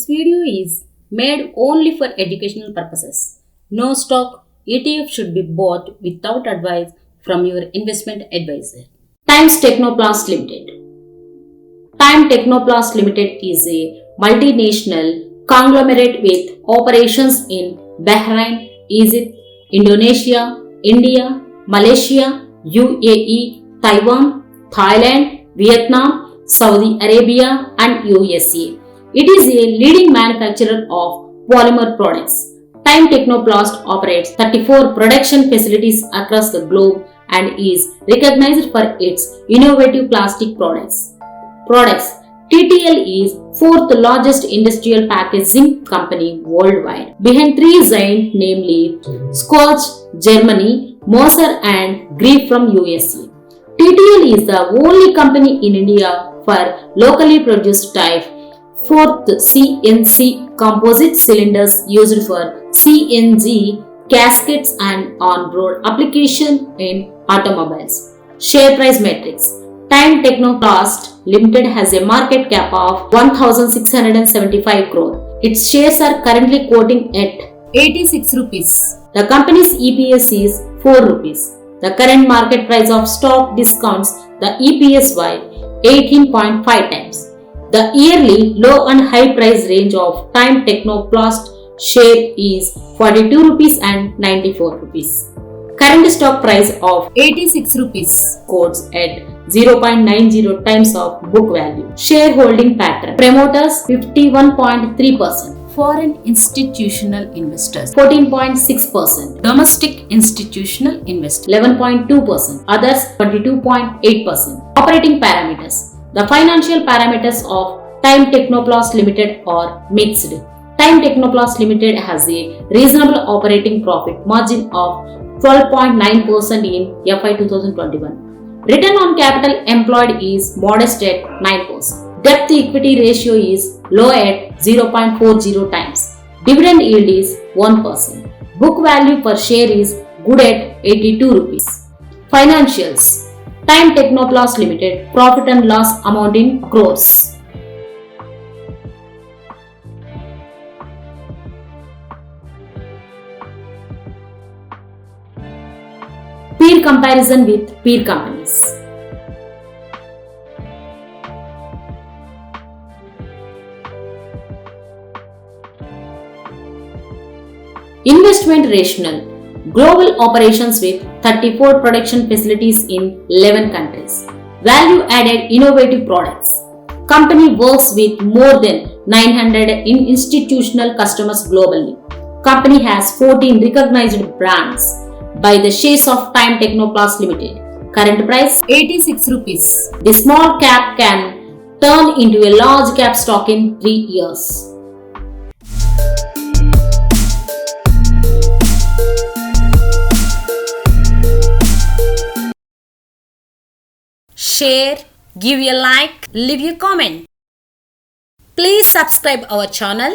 This video is made only for educational purposes. No stock ETF should be bought without advice from your investment advisor. Times Technoplast Limited. Time Technoplast Limited is a multinational conglomerate with operations in Bahrain, Egypt, Indonesia, India, Malaysia, UAE, Taiwan, Thailand, Vietnam, Saudi Arabia and USA. It is a leading manufacturer of polymer products. Time Technoplast operates 34 production facilities across the globe and is recognized for its innovative plastic products. TTL is fourth largest industrial packaging company worldwide, behind three giants namely Scotch, Germany, Moser and Grief from USA. TTL is the only company in India for locally produced type 4th CNC composite cylinders used for CNG gaskets and on-road application in automobiles. Share price metrics. Time Technoplast Limited has a market cap of 1,675 crore. Its shares are currently quoting at 86 rupees. The company's EPS is 4 rupees. The current market price of stock discounts the EPS by 18.5 times. The yearly low and high price range of Time Technoplast share is 42 rupees and 94 rupees. Current stock price of 86 rupees quotes at 0.90 times of book value. Shareholding pattern. Promoters 51.3%. Foreign institutional investors 14.6%. Domestic institutional investors 11.2%. Others 22.8%. Operating parameters. The financial parameters of Time Technoplast Limited are mixed. Time Technoplast Limited has a reasonable operating profit margin of 12.9% in FY 2021. Return on capital employed is modest at 9%. Debt to equity ratio is low at 0.40 times. Dividend yield is 1%. Book value per share is good at 82 rupees. Financials. Time Technoplast Limited profit and loss amount in crores. Peer comparison with peer companies. Investment rationale. Global operations with 34 production facilities in 11 countries. Value added innovative products. Company works with more than 900 institutional customers globally. Company has 14 recognized brands by the shares of Time Technoplast Limited. Current price 86 rupees. The small cap can turn into a large cap stock in 3 years. Share, give a like, leave a comment. Please subscribe our channel.